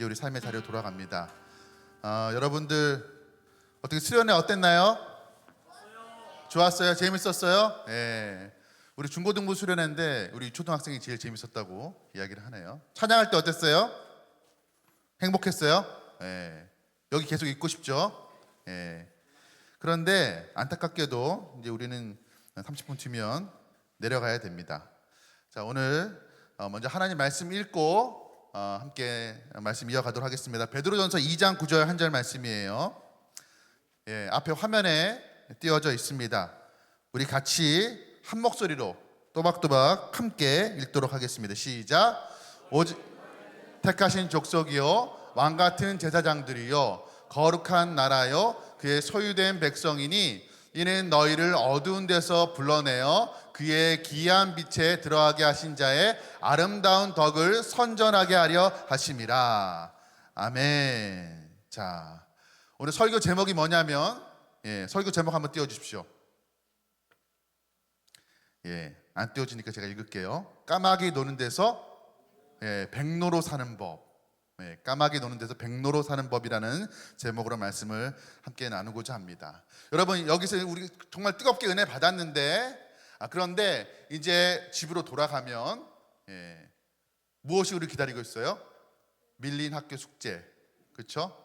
이제 우리 삶의 자리로 돌아갑니다. 여러분들 어떻게 수련회 어땠나요? 좋았어요? 재밌었어요? 예. 우리 중고등부 수련회인데 우리 초등학생이 제일 재밌었다고 이야기를 하네요. 찬양할 때 어땠어요? 행복했어요? 예. 여기 계속 있고 싶죠? 예. 그런데 안타깝게도 이제 우리는 30분 뒤면 내려가야 됩니다. 자, 오늘 먼저 하나님 말씀 읽고 함께 말씀 이어가도록 하겠습니다. 베드로전서 2장 9절 한 절 말씀이에요. 예, 앞에 화면에 띄워져 있습니다. 우리 같이 한 목소리로 또박또박 함께 읽도록 하겠습니다. 시작. 오직 택하신 족속이요 왕 같은 제사장들이요 거룩한 나라요 그의 소유된 백성이니 이는 너희를 어두운 데서 불러내어 그의 기이한 빛에 들어가게 하신 자의 아름다운 덕을 선전하게 하려 하심이라. 아멘. 자, 오늘 설교 제목이 뭐냐면 설교 제목 한번 띄워주십시오. 안 띄워지니까 제가 읽을게요. 까마귀 노는 데서 백로로 사는 법. 까마귀 노는 데서 백로로 사는 법이라는 제목으로 말씀을 함께 나누고자 합니다. 여러분, 여기서 우리 정말 뜨겁게 은혜 받았는데 그런데 이제 집으로 돌아가면 무엇이 우리 기다리고 있어요? 밀린 학교 숙제, 그렇죠?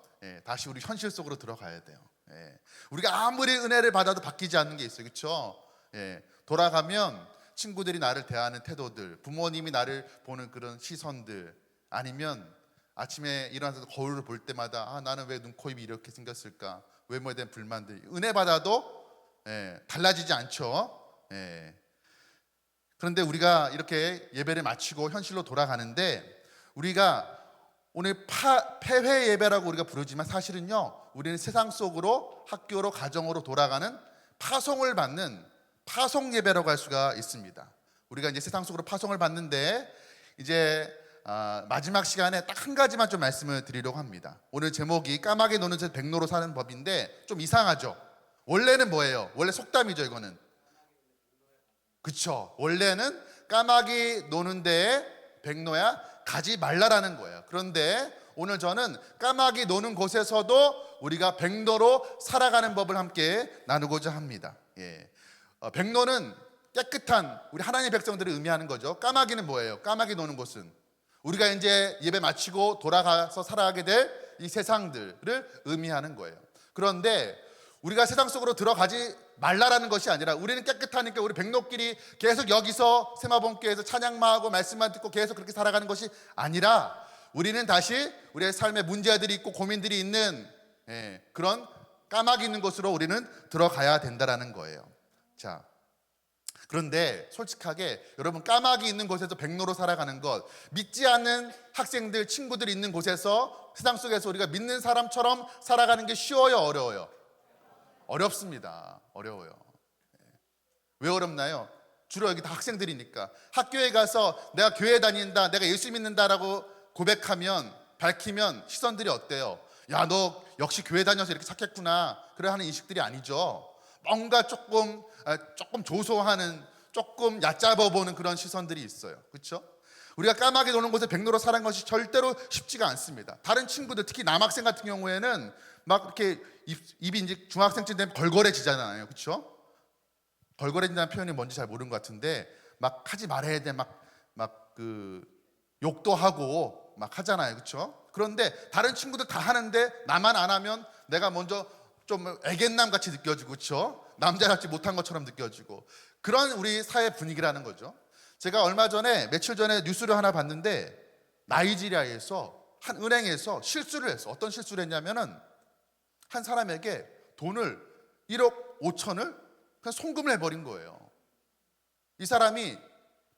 다시 우리 현실 속으로 들어가야 돼요. 우리가 아무리 은혜를 받아도 바뀌지 않는 게 있어요, 그렇죠? 돌아가면 친구들이 나를 대하는 태도들, 부모님이 나를 보는 그런 시선들, 아니면 아침에 일어나서 거울을 볼 때마다 나는 왜 눈, 코, 입이 이렇게 생겼을까? 외모에 대한 불만들, 은혜 받아도 달라지지 않죠. 그런데 우리가 이렇게 예배를 마치고 현실로 돌아가는데 우리가 오늘 폐회 예배라고 우리가 부르지만 사실은요, 우리는 세상 속으로 학교로 가정으로 돌아가는 파송을 받는 파송 예배라고 할 수가 있습니다. 우리가 이제 세상 속으로 파송을 받는데 이제 마지막 시간에 딱 한 가지만 좀 말씀을 드리려고 합니다. 오늘 제목이 까마귀 노는 데서 백로로 사는 법인데 좀 이상하죠? 원래는 뭐예요? 원래 속담이죠, 이거는. 그쵸? 원래는 까마귀 노는 데에 백로야 가지 말라라는 거예요. 그런데 오늘 저는 까마귀 노는 곳에서도 우리가 백로로 살아가는 법을 함께 나누고자 합니다. 백로는 깨끗한 우리 하나님의 백성들을 의미하는 거죠. 까마귀는 뭐예요? 까마귀 노는 곳은 우리가 이제 예배 마치고 돌아가서 살아가게 될 이 세상들을 의미하는 거예요. 그런데 우리가 세상 속으로 들어가지 말라라는 것이 아니라 우리는 깨끗하니까 우리 백로끼리 계속 여기서 세마본교에서 찬양만 하고 말씀만 듣고 계속 그렇게 살아가는 것이 아니라 우리는 다시 우리의 삶에 문제들이 있고 고민들이 있는 그런 까마귀 있는 곳으로 우리는 들어가야 된다라는 거예요. 자, 그런데 솔직하게 여러분, 까마귀 있는 곳에서 백로로 살아가는 것, 믿지 않는 학생들, 친구들 있는 곳에서 세상 속에서 우리가 믿는 사람처럼 살아가는 게 쉬워요, 어려워요? 어렵습니다. 어려워요. 왜 어렵나요? 주로 여기 다 학생들이니까. 학교에 가서 내가 교회 다닌다, 내가 예수 믿는다라고 고백하면, 밝히면 시선들이 어때요? 야, 너 역시 교회 다녀서 이렇게 착했구나, 그래 하는 인식들이 아니죠. 뭔가 조금 조소하는, 조금 얕잡아 보는 그런 시선들이 있어요. 그렇죠? 우리가 까마귀 노는 곳에 백로로 살아가는 것이 절대로 쉽지가 않습니다. 다른 친구들, 특히 남학생 같은 경우에는 막 이렇게 입이 이제 중학생쯤 되면 걸걸해지잖아요. 그렇죠? 걸걸해진다는 표현이 뭔지 잘 모르는 것 같은데 막 하지 말아야 돼. 욕도 하고 막 하잖아요. 그렇죠? 그런데 다른 친구들 다 하는데 나만 안 하면 내가 먼저 좀 애견남 같이 느껴지고, 그렇죠? 남자답지 못한 것처럼 느껴지고, 그런 우리 사회 분위기라는 거죠. 제가 며칠 전에 뉴스를 하나 봤는데 나이지리아에서 한 은행에서 실수를 했어. 어떤 실수를 했냐면은 한 사람에게 돈을 1억 5천을 그냥 송금을 해버린 거예요. 이 사람이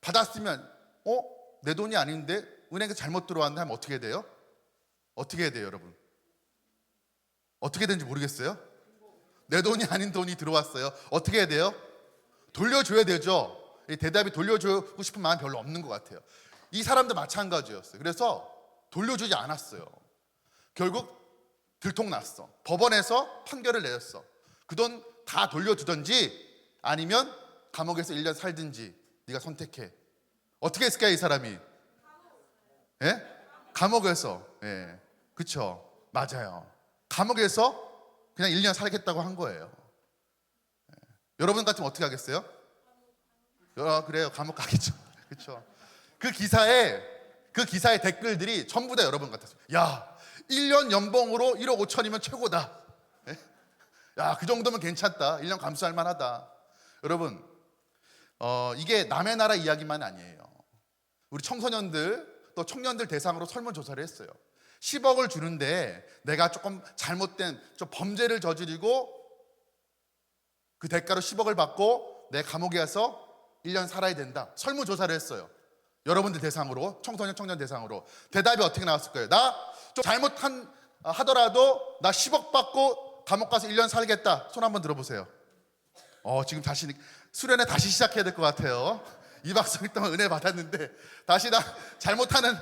받았으면 내 돈이 아닌데 은행에 잘못 들어왔는데 하면 어떻게 돼요? 어떻게 해야 돼요, 여러분? 어떻게 되는지 모르겠어요? 내 돈이 아닌 돈이 들어왔어요. 어떻게 해야 돼요? 돌려줘야 되죠. 이 대답이 돌려주고 싶은 마음이 별로 없는 것 같아요. 이 사람도 마찬가지였어요. 그래서 돌려주지 않았어요. 결국 들통났어. 법원에서 판결을 내렸어. 그 돈 다 돌려주든지 아니면 감옥에서 1년 살든지 네가 선택해. 어떻게 했을까요, 이 사람이? 감옥에서. 그쵸? 맞아요. 감옥에서 그냥 1년 살겠다고 한 거예요. 여러분 같으면 어떻게 하겠어요? 그래요. 감옥 가겠죠. 그쵸? 그 기사의 댓글들이 전부 다 여러분 같았어요. 야, 1년 연봉으로 1억 5천이면 최고다. 예? 야, 그 정도면 괜찮다. 1년 감수할 만하다. 여러분, 이게 남의 나라 이야기만 아니에요. 우리 청소년들 또 청년들 대상으로 설문조사를 했어요. 10억을 주는데 내가 조금 잘못된 좀 범죄를 저지르고 그 대가로 10억을 받고 내 감옥에 가서 1년 살아야 된다. 설문조사를 했어요. 여러분들 대상으로, 청소년 청년 대상으로. 대답이 어떻게 나왔을 거예요? 나 좀 하더라도 나 10억 받고 감옥 가서 1년 살겠다. 손 한번 들어보세요. 지금 수련회 다시 시작해야 될 것 같아요. 2박 3일 동안 은혜 받았는데 다시 나 잘못하는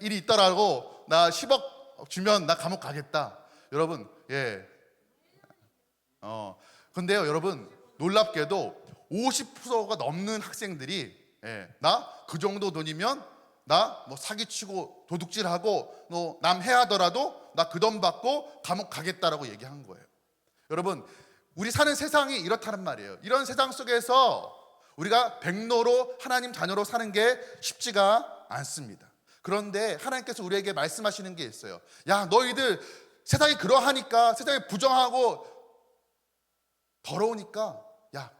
일이 있더라고. 나 10억 주면 나 감옥 가겠다. 여러분, 예. 근데요, 여러분, 놀랍게도 50%가 넘는 학생들이 나 그 정도 돈이면 나 뭐 사기치고 도둑질하고 남 해하더라도 나 그 돈 받고 감옥 가겠다라고 얘기한 거예요. 여러분, 우리 사는 세상이 이렇다는 말이에요. 이런 세상 속에서 우리가 백로로 하나님 자녀로 사는 게 쉽지가 않습니다. 그런데 하나님께서 우리에게 말씀하시는 게 있어요. 야, 너희들 세상이 그러하니까, 세상이 부정하고 더러우니까, 야,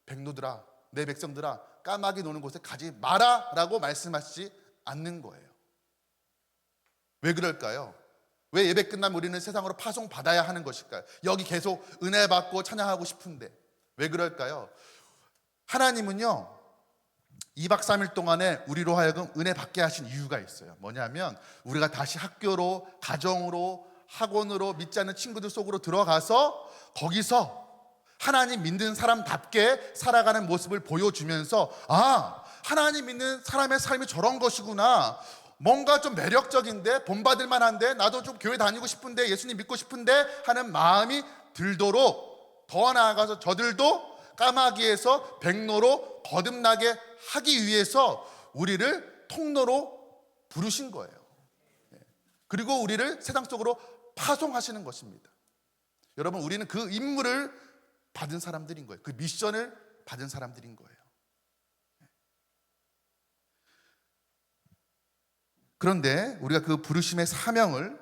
백로들아, 내 백성들아, 까마귀 노는 곳에 가지 마라 라고 말씀하시지 않는 거예요. 왜 그럴까요? 왜 예배 끝나면 우리는 세상으로 파송받아야 하는 것일까요? 여기 계속 은혜 받고 찬양하고 싶은데 왜 그럴까요? 하나님은요, 2박 3일 동안에 우리로 하여금 은혜 받게 하신 이유가 있어요. 뭐냐면 우리가 다시 학교로, 가정으로, 학원으로, 믿지 않는 친구들 속으로 들어가서 거기서 하나님 믿는 사람답게 살아가는 모습을 보여주면서, 하나님 믿는 사람의 삶이 저런 것이구나, 뭔가 좀 매력적인데, 본받을 만한데, 나도 좀 교회 다니고 싶은데, 예수님 믿고 싶은데 하는 마음이 들도록, 더 나아가서 저들도 까마귀에서 백로로 거듭나게 하기 위해서 우리를 통로로 부르신 거예요. 그리고 우리를 세상 속으로 파송하시는 것입니다. 여러분, 우리는 그 임무를 받은 사람들인 거예요. 그 미션을 받은 사람들인 거예요. 그런데 우리가 그 부르심의 사명을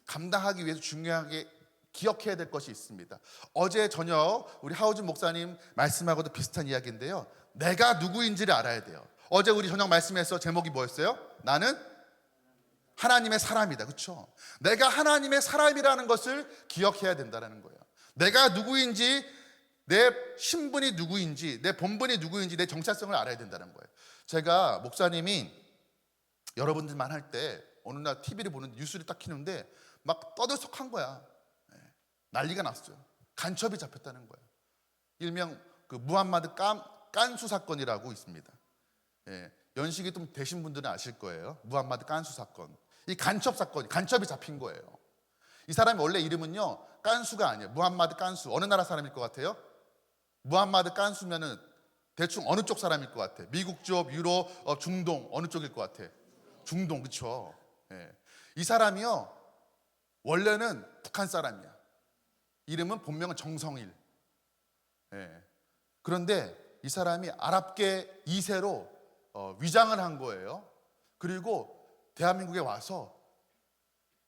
감당하기 위해서 중요하게 기억해야 될 것이 있습니다. 어제 저녁 우리 하우준 목사님 말씀하고도 비슷한 이야기인데요, 내가 누구인지를 알아야 돼요. 어제 우리 저녁 말씀에서 제목이 뭐였어요? 나는 하나님의 사람이다. 그렇죠? 내가 하나님의 사람이라는 것을 기억해야 된다는 거예요. 내가 누구인지, 내 신분이 누구인지, 내 본분이 누구인지, 내 정체성을 알아야 된다는 거예요. 제가 목사님이 여러분들만 할 때 어느 날 TV를 보는데 뉴스를 딱 키는데 막 떠들썩한 거야. 난리가 났어요. 간첩이 잡혔다는 거예요. 일명 그 무함마드 깐수 사건이라고 있습니다. 연식이 좀 되신 분들은 아실 거예요. 무함마드 깐수 사건. 이 간첩 사건, 간첩이 잡힌 거예요. 이 사람이 원래 이름은요, 깐수가 아니에요. 무함마드 깐수. 어느 나라 사람일 것 같아요? 무함마드 깐수면은 대충 어느 쪽 사람일 것 같아? 미국 쪽, 유럽, 중동, 어느 쪽일 것 같아? 중동, 그렇죠? 이 사람이요, 원래는 북한 사람이야. 이름은 본명은 정성일. 그런데 이 사람이 아랍계 2세로 위장을 한 거예요. 그리고 대한민국에 와서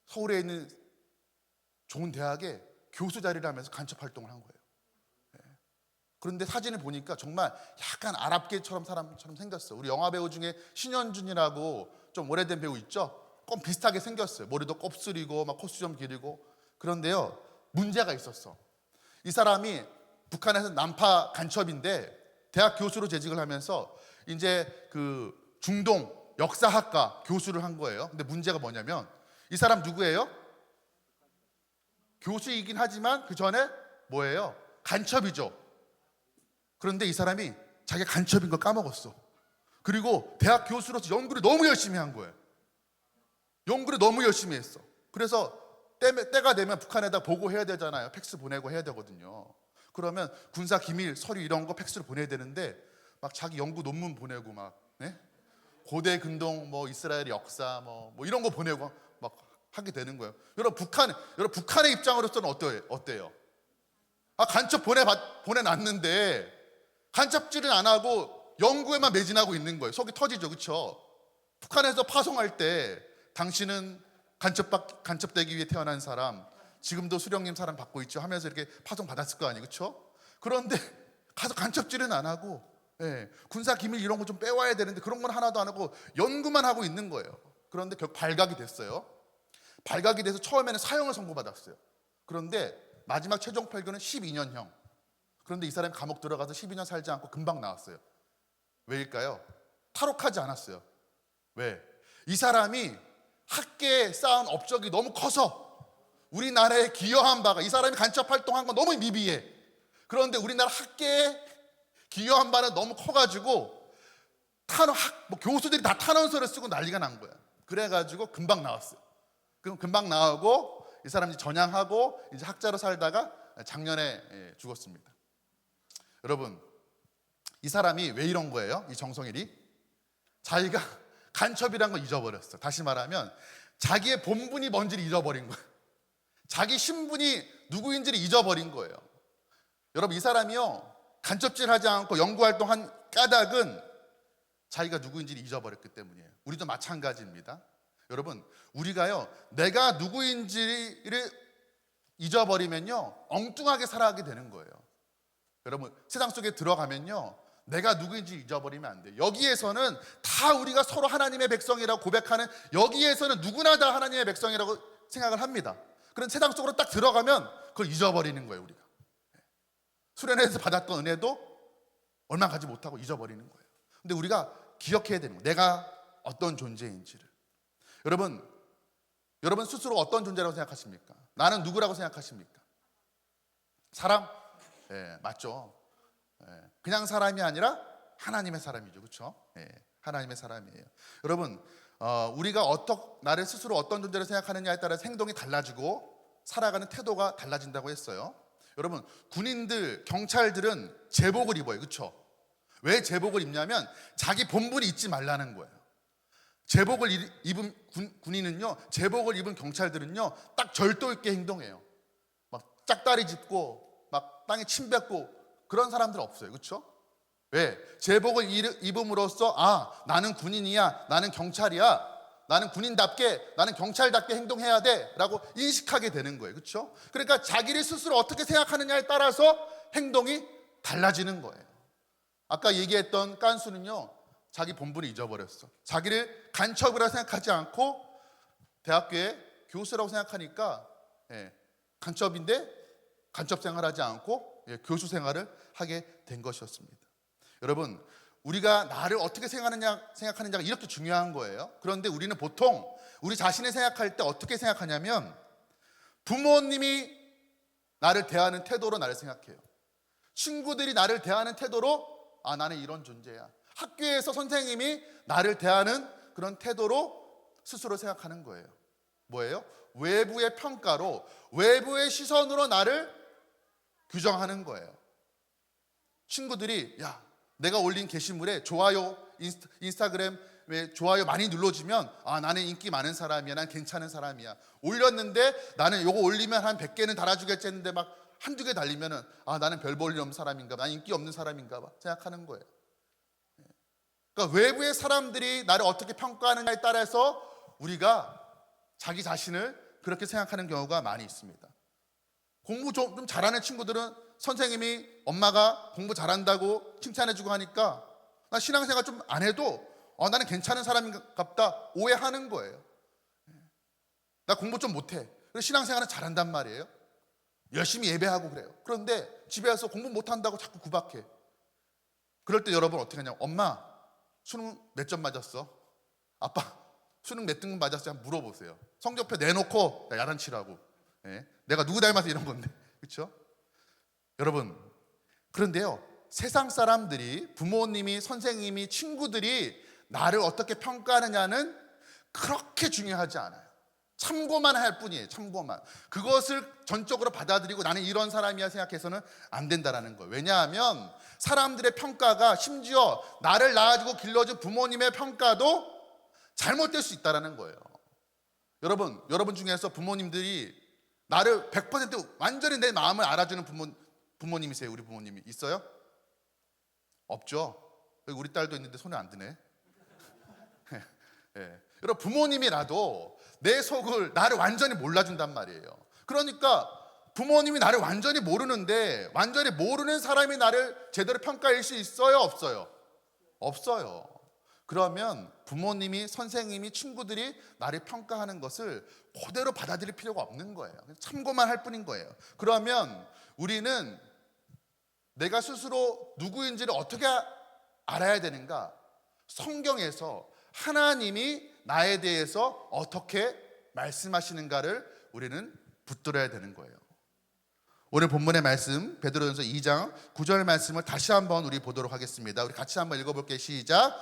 서울에 있는 좋은 대학에 교수 자리를 하면서 간첩 활동을 한 거예요. 그런데 사진을 보니까 정말 약간 아랍계처럼 사람처럼 생겼어요. 우리 영화 배우 중에 신현준이라고 좀 오래된 배우 있죠? 꼭 비슷하게 생겼어요. 머리도 곱슬이고 막 코수 좀 기르고. 그런데요, 문제가 있었어. 이 사람이 북한에서 난파 간첩인데 대학 교수로 재직을 하면서 이제 그 중동 역사학과 교수를 한 거예요. 근데 문제가 뭐냐면 이 사람 누구예요? 교수이긴 하지만 그 전에 뭐예요? 간첩이죠. 그런데 이 사람이 자기가 간첩인 걸 까먹었어. 그리고 대학 교수로서 연구를 너무 열심히 한 거예요. 연구를 너무 열심히 했어. 그래서 때가 되면 북한에다 보고해야 되잖아요. 팩스 보내고 해야 되거든요. 그러면 군사 기밀 서류 이런 거 팩스로 보내야 되는데 막 자기 연구 논문 보내고 막 고대 근동 뭐 이스라엘 역사 뭐 이런 거 보내고 막 하게 되는 거예요. 여러분 북한의 입장으로서는 어때요? 간첩 보내놨는데 간첩질은 안 하고 연구에만 매진하고 있는 거예요. 속이 터지죠, 그렇죠? 북한에서 파송할 때 당신은 간첩되기 위해 태어난 사람, 지금도 수령님 사랑 받고 있죠 하면서 이렇게 파송 받았을 거 아니에요, 그렇죠? 그런데 가서 간첩질은 안 하고 군사 기밀 이런 거 좀 빼와야 되는데 그런 건 하나도 안 하고 연구만 하고 있는 거예요. 그런데 결국 발각이 됐어요. 발각이 돼서 처음에는 사형을 선고받았어요. 그런데 마지막 최종 판결은 12년형. 그런데 이 사람이 감옥 들어가서 12년 살지 않고 금방 나왔어요. 왜일까요? 탈옥하지 않았어요. 왜? 이 사람이 학계에 쌓은 업적이 너무 커서 우리나라에 기여한 바가, 이 사람이 간첩 활동한 건 너무 미비해. 그런데 우리나라 학계에 기여한 바는 너무 커가지고 교수들이 다 탄원서를 쓰고 난리가 난 거야. 그래가지고 금방 나왔어요. 그럼 금방 나오고 이 사람이 전향하고 이제 학자로 살다가 작년에 죽었습니다. 여러분, 이 사람이 왜 이런 거예요? 이 정성일이 자기가 간첩이란 걸 잊어버렸어. 다시 말하면 자기의 본분이 뭔지를 잊어버린 거예요. 자기 신분이 누구인지를 잊어버린 거예요. 여러분, 이 사람이요 간첩질하지 않고 연구활동한 까닭은 자기가 누구인지를 잊어버렸기 때문이에요. 우리도 마찬가지입니다. 여러분, 우리가요 내가 누구인지를 잊어버리면요 엉뚱하게 살아가게 되는 거예요. 여러분, 세상 속에 들어가면요 내가 누구인지 잊어버리면 안 돼요. 여기에서는 다 우리가 서로 하나님의 백성이라고 고백하는, 여기에서는 누구나 다 하나님의 백성이라고 생각을 합니다. 그런 세상 속으로 딱 들어가면 그걸 잊어버리는 거예요. 우리가 수련회에서 받았던 은혜도 얼마 가지 못하고 잊어버리는 거예요. 근데 우리가 기억해야 되는 거예요. 내가 어떤 존재인지를. 여러분 스스로 어떤 존재라고 생각하십니까? 나는 누구라고 생각하십니까? 사람? 맞죠. 그냥 사람이 아니라 하나님의 사람이죠, 그렇죠? 하나님의 사람이에요. 여러분, 우리가 나를 스스로 어떤 존재로 생각하느냐에 따라서 행동이 달라지고 살아가는 태도가 달라진다고 했어요. 여러분, 군인들, 경찰들은 제복을 입어요, 그렇죠? 왜 제복을 입냐면 자기 본분이 잊지 말라는 거예요. 제복을 입은 군인은요, 제복을 입은 경찰들은요 딱 절도 있게 행동해요. 막 짝다리 짚고 막 땅에 침 뱉고 그런 사람들 없어요, 그렇죠? 왜? 제복을 입음으로써 나는 군인이야, 나는 경찰이야, 나는 군인답게, 나는 경찰답게 행동해야 돼 라고 인식하게 되는 거예요, 그렇죠? 그러니까 자기를 스스로 어떻게 생각하느냐에 따라서 행동이 달라지는 거예요. 아까 얘기했던 깐수는요 자기 본분을 잊어버렸어. 자기를 간첩이라고 생각하지 않고 대학교에 교수라고 생각하니까 간첩인데 간첩 생활하지 않고 교수 생활을 하게 된 것이었습니다. 여러분, 우리가 나를 어떻게 생각하느냐가 이렇게 중요한 거예요. 그런데 우리는 보통 우리 자신을 생각할 때 어떻게 생각하냐면 부모님이 나를 대하는 태도로 나를 생각해요. 친구들이 나를 대하는 태도로 나는 이런 존재야. 학교에서 선생님이 나를 대하는 그런 태도로 스스로 생각하는 거예요. 뭐예요? 외부의 평가로, 외부의 시선으로 나를 규정하는 거예요. 친구들이 내가 올린 게시물에 좋아요, 인스타그램에 좋아요 많이 눌러주면 나는 인기 많은 사람이야, 난 괜찮은 사람이야. 올렸는데 나는 요거 올리면 한 100개는 달아주겠지 했는데 막 한두 개 달리면은 나는 별 볼 일 없는 사람인가 봐, 난 인기 없는 사람인가 봐 생각하는 거예요. 그러니까 외부의 사람들이 나를 어떻게 평가하느냐에 따라서 우리가 자기 자신을 그렇게 생각하는 경우가 많이 있습니다. 공부 좀 잘하는 친구들은 선생님이, 엄마가 공부 잘한다고 칭찬해주고 하니까 나 신앙생활 좀 안 해도 나는 괜찮은 사람인갑다 오해하는 거예요. 나 공부 좀 못해. 그래서 신앙생활은 잘한단 말이에요. 열심히 예배하고 그래요. 그런데 집에 와서 공부 못한다고 자꾸 구박해. 그럴 때 여러분 어떻게 하냐면, 엄마 수능 몇 점 맞았어? 아빠 수능 몇 등급 맞았어? 한번 물어보세요. 성적표 내놓고 야단치라고. 내가 누구 닮아서 이런 건데, 그렇죠? 여러분, 그런데요 세상 사람들이, 부모님이, 선생님이, 친구들이 나를 어떻게 평가하느냐는 그렇게 중요하지 않아요. 참고만 할 뿐이에요. 참고만. 그것을 전적으로 받아들이고 나는 이런 사람이야 생각해서는 안 된다라는 거예요. 왜냐하면 사람들의 평가가, 심지어 나를 낳아주고 길러준 부모님의 평가도 잘못될 수 있다라는 거예요. 여러분 중에서 부모님들이 나를 100% 완전히 내 마음을 알아주는 부모님이세요? 우리 부모님이 있어요? 없죠. 우리 딸도 있는데 손에 안 드네. 예. 여러분, 부모님이라도 내 속을, 나를 완전히 몰라준단 말이에요. 그러니까 부모님이 나를 완전히 모르는데, 완전히 모르는 사람이 나를 제대로 평가할 수 있어요? 없어요? 없어요. 그러면 부모님이, 선생님이, 친구들이 나를 평가하는 것을 그대로 받아들일 필요가 없는 거예요. 참고만 할 뿐인 거예요. 그러면 우리는 내가 스스로 누구인지를 어떻게 알아야 되는가? 성경에서 하나님이 나에 대해서 어떻게 말씀하시는가를 우리는 붙들어야 되는 거예요. 오늘 본문의 말씀 베드로전서 2장 9절 말씀을 다시 한번 우리 보도록 하겠습니다. 우리 같이 한번 읽어볼게요. 시작.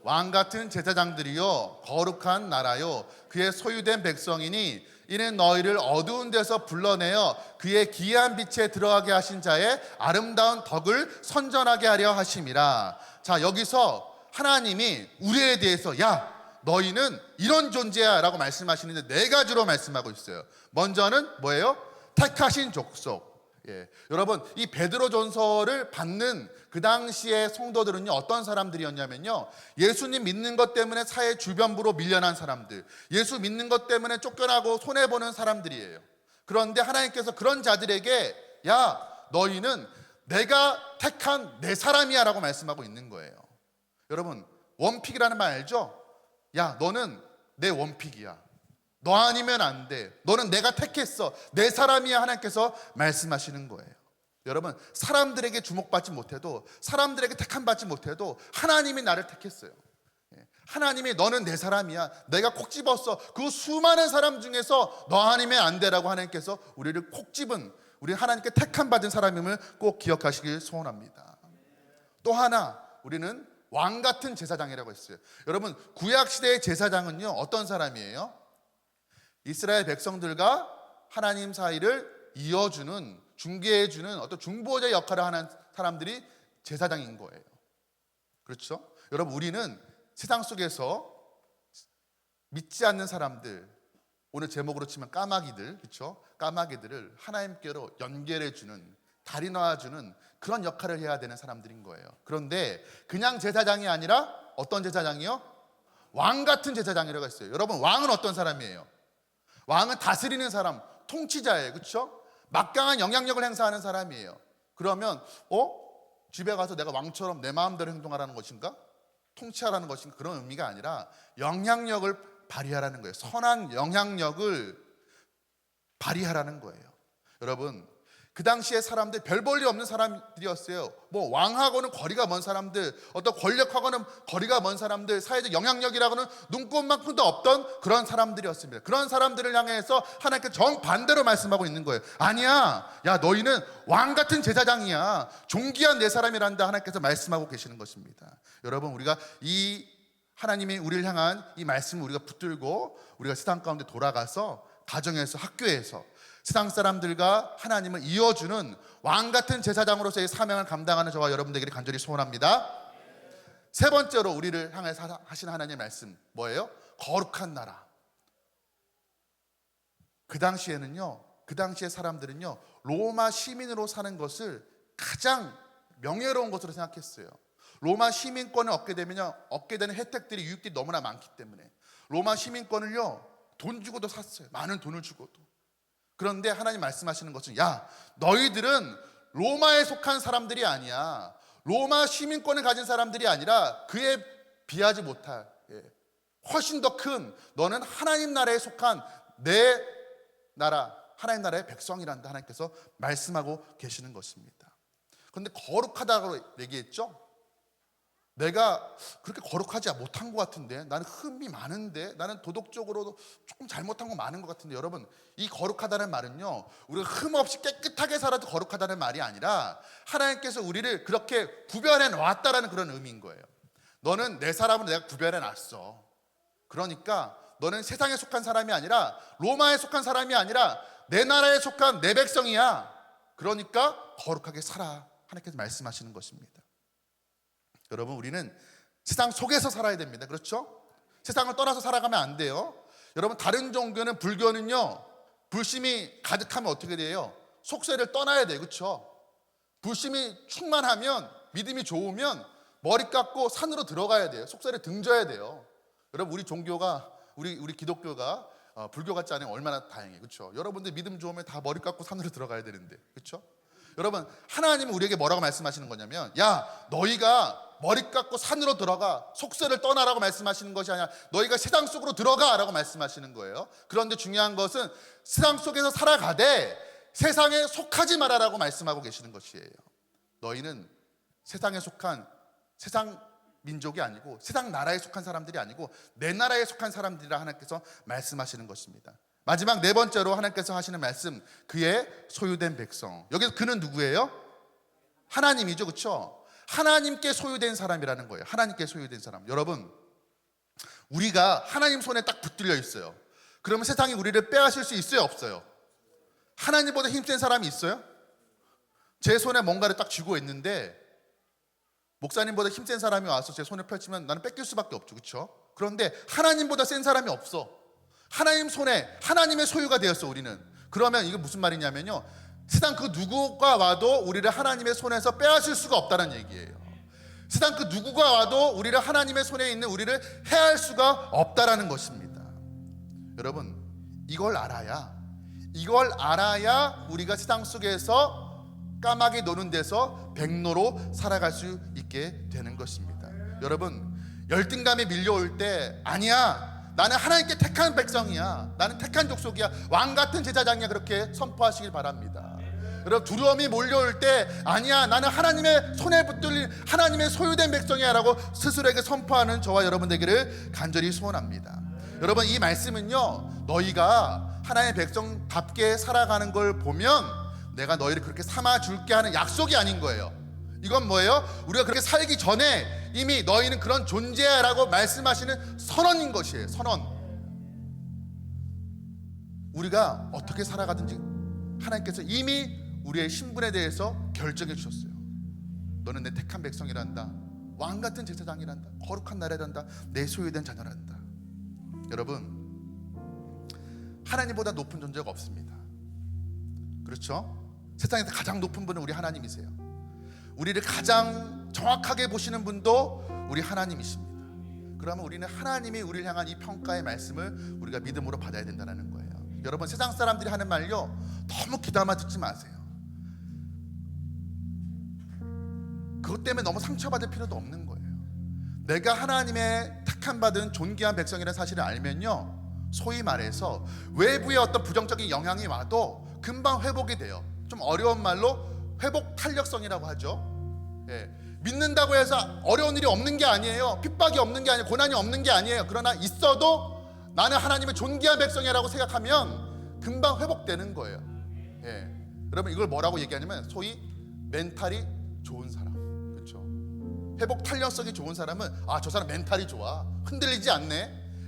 왕같은 제사장들이요 거룩한 나라요 그의 소유된 백성이니 이는 너희를 어두운 데서 불러내어 그의 기이한 빛에 들어가게 하신 자의 아름다운 덕을 선전하게 하려 하심이라. 자, 여기서 하나님이 우리에 대해서 야 너희는 이런 존재야 라고 말씀하시는데 네 가지로 말씀하고 있어요. 먼저는 뭐예요? 택하신 족속. 예. 여러분, 이 베드로전서를 받는 그 당시의 성도들은요 어떤 사람들이었냐면요, 예수님 믿는 것 때문에 사회 주변부로 밀려난 사람들, 예수 믿는 것 때문에 쫓겨나고 손해보는 사람들이에요. 그런데 하나님께서 그런 자들에게 야 너희는 내가 택한 내 사람이야 라고 말씀하고 있는 거예요. 여러분, 원픽이라는 말 알죠? 야 너는 내 원픽이야, 너 아니면 안 돼, 너는 내가 택했어, 내 사람이야 하나님께서 말씀하시는 거예요. 여러분, 사람들에게 주목받지 못해도, 사람들에게 택함받지 못해도 하나님이 나를 택했어요. 하나님이 너는 내 사람이야, 내가 콕 집었어, 그 수많은 사람 중에서 너 아니면 안 돼라고 하나님께서 우리를 콕 집은, 우리 하나님께 택함받은 사람임을 꼭 기억하시길 소원합니다. 또 하나, 우리는 왕같은 제사장이라고 했어요. 여러분, 구약시대의 제사장은요 어떤 사람이에요? 이스라엘 백성들과 하나님 사이를 이어주는, 중개해주는 어떤 중보자 역할을 하는 사람들이 제사장인 거예요. 그렇죠? 여러분, 우리는 세상 속에서 믿지 않는 사람들, 오늘 제목으로 치면 까마귀들, 그렇죠? 까마귀들을 하나님께로 연결해주는, 다리 놔주는 그런 역할을 해야 되는 사람들인 거예요. 그런데 그냥 제사장이 아니라 어떤 제사장이요? 왕 같은 제사장이라고 했어요. 여러분, 왕은 어떤 사람이에요? 왕은 다스리는 사람, 통치자예요. 그렇죠? 막강한 영향력을 행사하는 사람이에요. 그러면 집에 가서 내가 왕처럼 내 마음대로 행동하라는 것인가? 통치하라는 것인가? 그런 의미가 아니라 영향력을 발휘하라는 거예요. 선한 영향력을 발휘하라는 거예요. 여러분, 그 당시에 사람들 별 볼 일 없는 사람들이었어요. 뭐 왕하고는 거리가 먼 사람들, 어떤 권력하고는 거리가 먼 사람들, 사회적 영향력이라고는 눈꼽만큼도 없던 그런 사람들이었습니다. 그런 사람들을 향해서 하나님께 정반대로 말씀하고 있는 거예요. 아니야, 야 너희는 왕같은 제사장이야, 존귀한 내 사람이란다 하나님께서 말씀하고 계시는 것입니다. 여러분, 우리가 이 하나님이 우리를 향한 이 말씀을 우리가 붙들고 우리가 세상 가운데 돌아가서 가정에서, 학교에서 세상 사람들과 하나님을 이어주는 왕같은 제사장으로서의 사명을 감당하는 저와 여러분들에게 간절히 소원합니다. 세 번째로 우리를 향해서 하신 하나님의 말씀 뭐예요? 거룩한 나라. 그 당시에는요, 그 당시의 사람들은요 로마 시민으로 사는 것을 가장 명예로운 것으로 생각했어요. 로마 시민권을 얻게 되면요, 얻게 되는 혜택들이, 유익들이 너무나 많기 때문에 로마 시민권을요 돈 주고도 샀어요. 많은 돈을 주고도. 그런데 하나님 말씀하시는 것은 야 너희들은 로마에 속한 사람들이 아니야, 로마 시민권을 가진 사람들이 아니라 그에 비하지 못할 훨씬 더 큰, 너는 하나님 나라에 속한 내 나라, 하나님 나라의 백성이란다 하나님께서 말씀하고 계시는 것입니다. 그런데 거룩하다고 얘기했죠? 내가 그렇게 거룩하지 못한 것 같은데, 나는 흠이 많은데, 나는 도덕적으로도 조금 잘못한 거 많은 것 같은데, 여러분, 이 거룩하다는 말은요 우리가 흠 없이 깨끗하게 살아도 거룩하다는 말이 아니라 하나님께서 우리를 그렇게 구별해 놨다라는 그런 의미인 거예요. 너는 내 사람을 내가 구별해 놨어. 그러니까 너는 세상에 속한 사람이 아니라, 로마에 속한 사람이 아니라 내 나라에 속한 내 백성이야. 그러니까 거룩하게 살아 하나님께서 말씀하시는 것입니다. 여러분, 우리는 세상 속에서 살아야 됩니다. 그렇죠? 세상을 떠나서 살아가면 안 돼요. 여러분, 다른 종교는, 불교는요, 불심이 가득하면 어떻게 돼요? 속세를 떠나야 돼요. 그렇죠? 불심이 충만하면, 믿음이 좋으면 머리 깎고 산으로 들어가야 돼요. 속세를 등져야 돼요. 여러분, 우리 종교가, 우리 기독교가 불교 같지 않으면 얼마나 다행이에요. 그렇죠? 여러분들 믿음 좋으면 다 머리 깎고 산으로 들어가야 되는데, 그렇죠? 여러분, 하나님은 우리에게 뭐라고 말씀하시는 거냐면, 야, 너희가 머리 깎고 산으로 들어가, 속세를 떠나라고 말씀하시는 것이 아니라 너희가 세상 속으로 들어가라고 말씀하시는 거예요. 그런데 중요한 것은 세상 속에서 살아가되 세상에 속하지 말아라고 말씀하고 계시는 것이에요. 너희는 세상에 속한, 세상 민족이 아니고 세상 나라에 속한 사람들이 아니고 내 나라에 속한 사람들이라 하나님께서 말씀하시는 것입니다. 마지막 네 번째로 하나님께서 하시는 말씀, 그의 소유된 백성. 여기서 그는 누구예요? 하나님이죠. 그렇죠? 하나님께 소유된 사람이라는 거예요. 하나님께 소유된 사람. 여러분, 우리가 하나님 손에 딱 붙들려 있어요. 그러면 세상이 우리를 빼앗을 수 있어요, 없어요? 하나님보다 힘센 사람이 있어요? 제 손에 뭔가를 딱 쥐고 있는데 목사님보다 힘센 사람이 와서 제 손을 펼치면 나는 뺏길 수밖에 없죠. 그렇죠? 그런데 하나님보다 센 사람이 없어. 하나님 손에, 하나님의 소유가 되었어, 우리는. 그러면 이게 무슨 말이냐면요, 세상 그 누구가 와도 우리를 하나님의 손에서 빼앗을 수가 없다는 얘기예요. 세상 그 누구가 와도 우리를 하나님의 손에 있는 우리를 해할 수가 없다라는 것입니다. 여러분, 이걸 알아야 우리가 세상 속에서 까마귀 노는 데서 백로로 살아갈 수 있게 되는 것입니다. 여러분, 열등감이 밀려올 때, 아니야, 나는 하나님께 택한 백성이야, 나는 택한 족속이야, 왕같은 제사장이야, 그렇게 선포하시길 바랍니다. 여러분, 두려움이 몰려올 때, 아니야, 나는 하나님의 손에 붙들린 하나님의 소유된 백성이야 라고 스스로에게 선포하는 저와 여러분 되기를 간절히 소원합니다. 여러분, 이 말씀은요, 너희가 하나님의 백성답게 살아가는 걸 보면 내가 너희를 그렇게 삼아줄게 하는 약속이 아닌 거예요. 이건 뭐예요? 우리가 그렇게 살기 전에 이미 너희는 그런 존재야라고 말씀하시는 선언인 것이에요. 선언. 우리가 어떻게 살아가든지 하나님께서 이미 우리의 신분에 대해서 결정해 주셨어요. 너는 내 택한 백성이란다, 왕같은 제사장이란다, 거룩한 나라란다, 내 소유된 자녀란다. 여러분, 하나님보다 높은 존재가 없습니다. 그렇죠? 세상에서 가장 높은 분은 우리 하나님이세요. 우리를 가장 정확하게 보시는 분도 우리 하나님이십니다. 그러면 우리는 하나님이 우리를 향한 이 평가의 말씀을 우리가 믿음으로 받아야 된다는 거예요. 여러분, 세상 사람들이 하는 말요, 너무 귀담아 듣지 마세요. 그것 때문에 너무 상처받을 필요도 없는 거예요. 내가 하나님의 택한 받은 존귀한 백성이라는 사실을 알면요, 소위 말해서 외부의 어떤 부정적인 영향이 와도 금방 회복이 돼요. 좀 어려운 말로 회복 탄력성이라고 하죠. 예. 믿는다고 해서 어려운 일이 없는 게 아니에요. 핍박이 없는 게 아니에요. 고난이 없는 게 아니에요. 그러나 있어도 나는 하나님의 존귀한 백성이라고 생각하면 금방 회복되는 거예요. 예. 여러분, 이걸 뭐라고 얘기하냐면 소위 멘탈이 좋은 사람. 그렇죠? 회복 탄력성이 좋은 사람은, 아, 저 사람 멘탈이 좋아, 흔들리지 않네.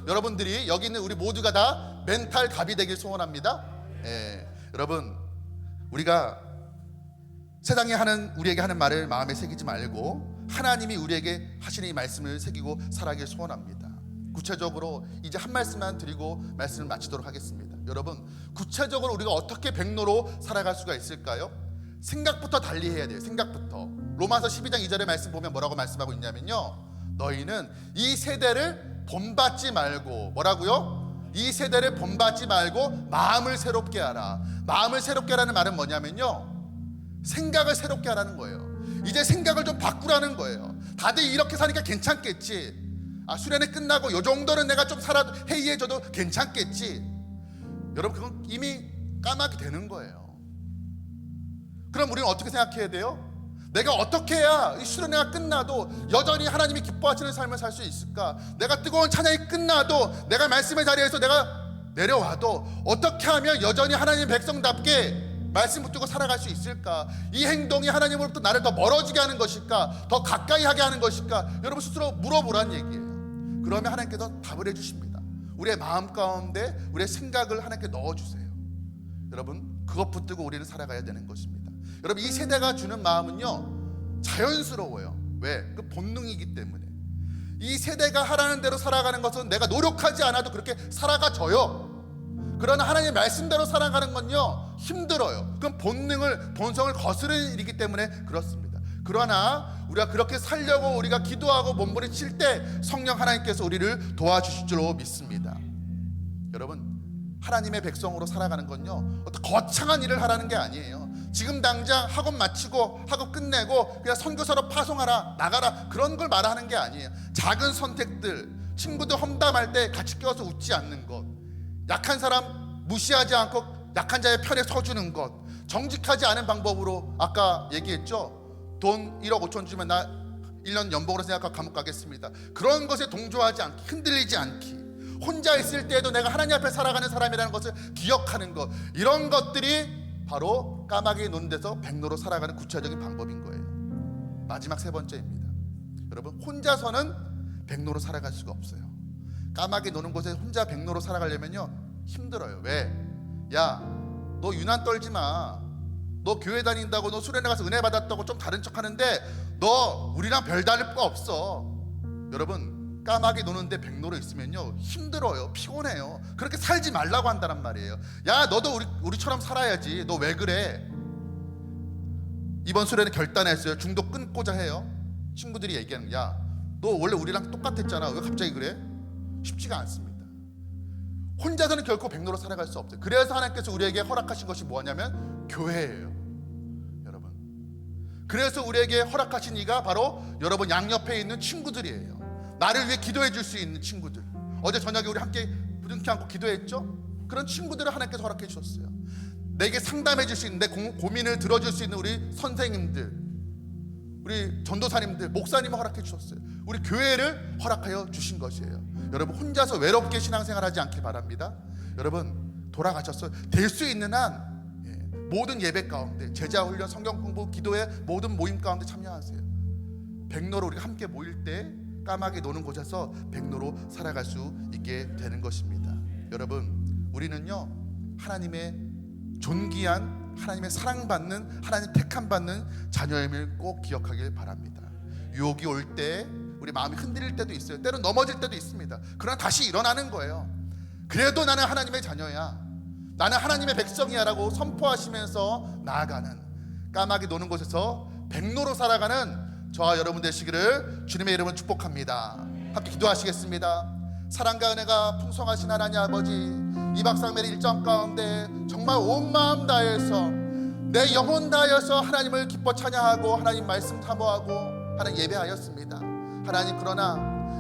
여러분들이 여기 있는 우리 모두가 다 멘탈 갑이 되길 소원합니다. 예. 여러분, 우리가 세상이 우리에게 하는 말을 마음에 새기지 말고 하나님이 우리에게 하시는 이 말씀을 새기고 살아가길 소원합니다. 구체적으로 이제 한 말씀만 드리고 말씀을 마치도록 하겠습니다. 여러분, 구체적으로 우리가 어떻게 백로로 살아갈 수가 있을까요? 생각부터 달리해야 돼요. 생각부터. 로마서 12장 2절의 말씀 보면 뭐라고 말씀하고 있냐면요, 너희는 이 세대를 본받지 말고, 뭐라고요? 이 세대를 본받지 말고 마음을 새롭게 하라. 마음을 새롭게 하라는 말은 뭐냐면요, 생각을 새롭게 하라는 거예요. 이제 생각을 좀 바꾸라는 거예요. 다들 이렇게 사니까 괜찮겠지, 수련회 끝나고 요 정도는 내가 좀 살아도 해이해져도 괜찮겠지. 여러분, 그건 이미 까마귀 되는 거예요. 그럼 우리는 어떻게 생각해야 돼요? 내가 어떻게 해야 이 수련회가 끝나도 여전히 하나님이 기뻐하시는 삶을 살 수 있을까? 내가 뜨거운 찬양이 끝나도, 내가 말씀의 자리에서 내가 내려와도 어떻게 하면 여전히 하나님 백성답게 말씀 붙들고 살아갈 수 있을까? 이 행동이 하나님으로부터 나를 더 멀어지게 하는 것일까? 더 가까이 하게 하는 것일까? 여러분 스스로 물어보란 얘기예요. 그러면 하나님께서 답을 해주십니다. 우리의 마음 가운데 우리의 생각을 하나님께 넣어주세요. 여러분, 그것 붙들고 우리는 살아가야 되는 것입니다. 여러분, 이 세대가 주는 마음은요, 자연스러워요. 왜? 그 본능이기 때문에. 이 세대가 하라는 대로 살아가는 것은 내가 노력하지 않아도 그렇게 살아가져요. 그러나 하나님의 말씀대로 살아가는 건요 힘들어요. 그건 본성을 거스르는 일이기 때문에 그렇습니다. 그러나 우리가 그렇게 살려고 우리가 기도하고 몸부림칠 때 성령 하나님께서 우리를 도와주실 줄로 믿습니다. 여러분, 하나님의 백성으로 살아가는 건요 어떤 거창한 일을 하라는 게 아니에요. 지금 당장 학업 마치고 학업 끝내고 그냥 선교사로 파송하라, 나가라, 그런 걸 말하는 게 아니에요. 작은 선택들, 친구들 험담할 때 같이 껴서 웃지 않는 것, 약한 사람 무시하지 않고 약한 자의 편에 서주는 것, 정직하지 않은 방법으로 아까 얘기했죠. 돈 1억 5천 주면 나 1년 연봉으로 생각하고 감옥 가겠습니다. 그런 것에 동조하지 않기, 흔들리지 않기, 혼자 있을 때에도 내가 하나님 앞에 살아가는 사람이라는 것을 기억하는 것, 이런 것들이 바로 까마귀 노는 데서 백로로 살아가는 구체적인 방법인 거예요. 마지막 세 번째입니다. 여러분, 혼자서는 백로로 살아갈 수가 없어요. 까마귀 노는 곳에 혼자 백로로 살아가려면요 힘들어요. 왜? 야, 너 유난 떨지 마. 너 교회 다닌다고, 너 수련회 가서 은혜 받았다고 좀 다른 척 하는데 너 우리랑 별다를 거 없어. 여러분, 까마귀 노는데 백로로 있으면요 힘들어요. 피곤해요. 그렇게 살지 말라고 한다는 말이에요. 야, 너도 우리처럼 살아야지. 너 왜 그래? 이번 수련회 결단했어요. 중독 끊고자 해요. 친구들이 얘기하는, 야, 너 원래 우리랑 똑같았잖아. 왜 갑자기 그래? 쉽지가 않습니다. 혼자서는 결코 백로로 살아갈 수 없어요. 그래서 하나님께서 우리에게 허락하신 것이 뭐냐면 교회예요. 여러분, 그래서 우리에게 허락하신 이가 바로 여러분 양옆에 있는 친구들이에요. 나를 위해 기도해 줄 수 있는 친구들. 어제 저녁에 우리 함께 부둥켜 안고 기도했죠? 그런 친구들을 하나님께서 허락해 주셨어요. 내게 상담해 줄 수 있는, 내 고민을 들어줄 수 있는 우리 선생님들, 우리 전도사님들, 목사님을 허락해 주셨어요. 우리 교회를 허락하여 주신 것이에요. 여러분, 혼자서 외롭게 신앙생활하지 않길 바랍니다. 여러분, 돌아가셨어요. 될 수 있는 한 모든 예배 가운데, 제자훈련, 성경 공부, 기도회 모든 모임 가운데 참여하세요. 백로로 우리가 함께 모일 때 까마귀 노는 곳에서 백로로 살아갈 수 있게 되는 것입니다. 여러분, 우리는요 하나님의 존귀한, 하나님의 사랑받는, 하나님 택함받는 자녀임을 꼭 기억하길 바랍니다. 유혹이 올 때 우리 마음이 흔들릴 때도 있어요. 때론 넘어질 때도 있습니다. 그러나 다시 일어나는 거예요. 그래도 나는 하나님의 자녀야, 나는 하나님의 백성이야 라고 선포하시면서 나아가는, 까마귀 노는 곳에서 백로로 살아가는 저와 여러분 되시기를 주님의 이름으로 축복합니다. 함께 기도하시겠습니다. 사랑과 은혜가 풍성하신 하나님 아버지, 2박 3일 일정 가운데 정말 온 마음 다해서, 내 영혼 다해서 하나님을 기뻐 찬양하고 하나님 말씀 사모하고 하나님 예배하였습니다. 하나님, 그러나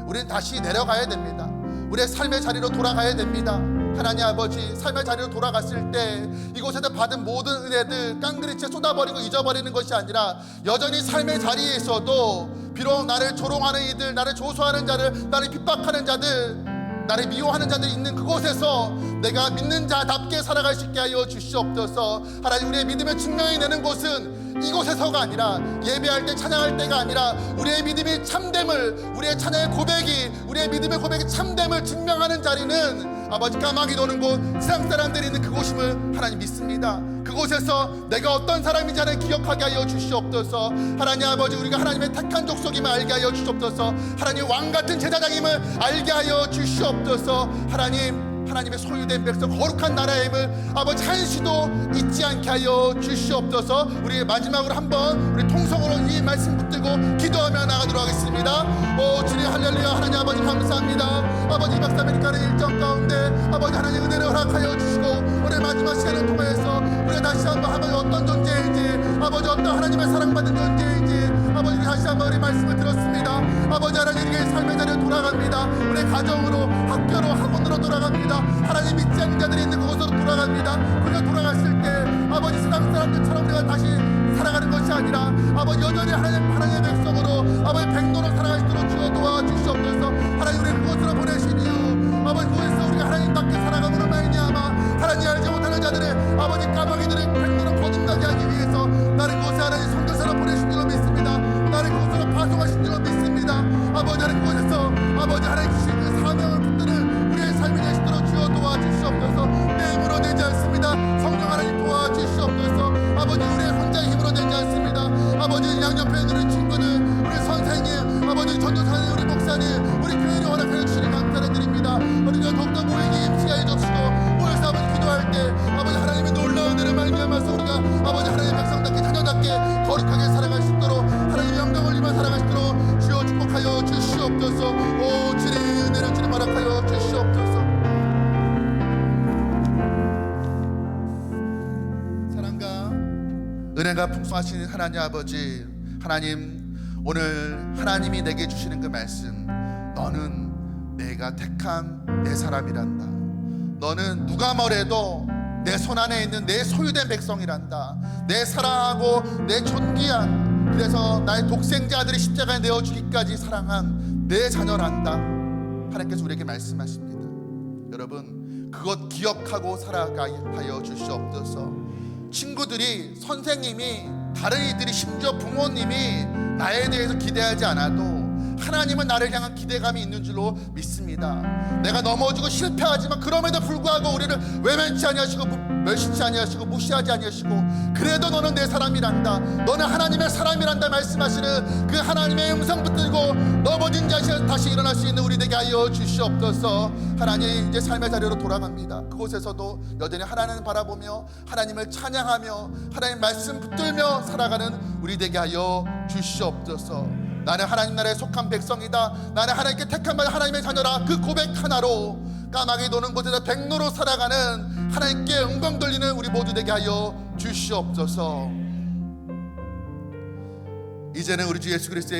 우리는 다시 내려가야 됩니다. 우리의 삶의 자리로 돌아가야 됩니다. 하나님 아버지, 삶의 자리로 돌아갔을 때 이곳에서 받은 모든 은혜들 깡그리째 쏟아버리고 잊어버리는 것이 아니라 여전히 삶의 자리에서도 비록 나를 조롱하는 이들, 나를 조소하는 자들, 나를 핍박하는 자들, 나를 미워하는 자들이 있는 그곳에서 내가 믿는 자답게 살아갈 수 있게 하여 주시옵소서. 하나님, 우리의 믿음을 증명해내는 곳은 이곳에서가 아니라, 예배할 때 찬양할 때가 아니라, 우리의 믿음이 참됨을, 우리의 찬양의 고백이, 우리의 믿음의 고백이 참됨을 증명하는 자리는 아버지 까마귀 노는 곳, 세상 사람들이 있는 그곳임을 하나님 믿습니다. 그곳에서 내가 어떤 사람인지 하나님 기억하게 하여 주시옵소서. 하나님 아버지, 우리가 하나님의 택한 족속임을 알게 하여 주시옵소서. 하나님 왕같은 제사장임을 알게 하여 주시옵소서. 하나님의 소유된 백성, 거룩한 나라임을 아버지 한시도 잊지 않게 하여 주시옵소서. 우리 마지막으로 한번 우리 통성으로 이 말씀 붙들고 기도하며 나가도록 하겠습니다. 오 주님, 할렐루야. 하나님 아버지 감사합니다. 아버지 박사메리카의 일정 가운데 아버지 하나님 은혜를 허락하여 주시고, 오늘 마지막 시간을 통해서 우리가 다시 한번 어떤 존재인지, 아버지 어떤 하나님의 사랑받는 존재인지 아버지 다시 한번 우리 말씀을 들었습니다. 아버지 하나님, 우리의 삶의 자리에 돌아갑니다. 우리 가정으로, 학교로, 학원으로 돌아갑니다. 하나님 믿지 않는 자들이 있는 그곳으로 돌아갑니다. 그저 돌아갔을 때 아버지 세상 사람들처럼 우리가 다시 살아가는 것이 아니라 아버지 여전히 하나님의 백성으로 아버지 백로로 살아갈 수 있도록 주여 도와주시옵소서. 하나님, 우리 그곳으로 보내신 이유 아버지 그곳에서 우리가 하나님답게 살아감으로 말미암아 하나님 알지 못하는 자들의 아버지 까마귀들의 백로로 거듭나게 하기 위해서 나를 그곳에 하나님 선교사로 보내신 줄로 믿습니다. 나를 그곳으로 파송하신 줄로 믿습니다. 아버지 하나님, 그곳에서 아버지 하나님 주신 그 사명을 붙드는 우리의 삶이 되시도록 주여 도와주시옵소서. 내 힘으로 되지 않습니다. 성령 하나님 도와주시옵소서. 아버지, 우리의 혼자의 힘으로 되지 않습니다. 아버지, 양옆에 있는 우리 친구들, 우리 선생님, 아버지 전도사님, 우리 목사님, 은혜가 풍성하신 하나님 아버지, 하나님, 오늘 하나님이 내게 주시는 그 말씀, 너는 내가 택한 내 사람이란다. 너는 누가 뭐래도 내 손 안에 있는 내 소유된 백성이란다. 내 사랑하고 내 존귀한, 그래서 나의 독생자 아들이 십자가에 내어주기까지 사랑한 내 자녀란다. 하나님께서 우리에게 말씀하십니다. 여러분, 그것 기억하고 살아가게 하여 주시옵소서. 친구들이, 선생님이, 다른 이들이, 심지어 부모님이 나에 대해서 기대하지 않아도 하나님은 나를 향한 기대감이 있는 줄로 믿습니다. 내가 넘어지고 실패하지만 그럼에도 불구하고 우리를 외면치 아니하시고 멸시치 아니하시고 무시하지 아니하시고, 그래도 너는 내 사람이란다, 너는 하나님의 사람이란다 말씀하시는 그 하나님의 음성 붙들고 넘어진 자신 다시 일어날 수 있는 우리 되게 하여 주시옵소서. 하나님, 이제 삶의 자리로 돌아갑니다. 그곳에서도 여전히 하나님을 바라보며 하나님을 찬양하며 하나님 말씀 붙들며 살아가는 우리 되게 하여 주시옵소서. 나는 하나님 나라에 속한 백성이다, 나는 하나님께 택한 바 하나님의 자녀라, 그 고백 하나로 까마귀 노는 곳에서 백로로 살아가는, 하나님께 영광 돌리는 우리 모두 되게 하여 주시옵소서. 이제는 우리 주 예수 그리스도의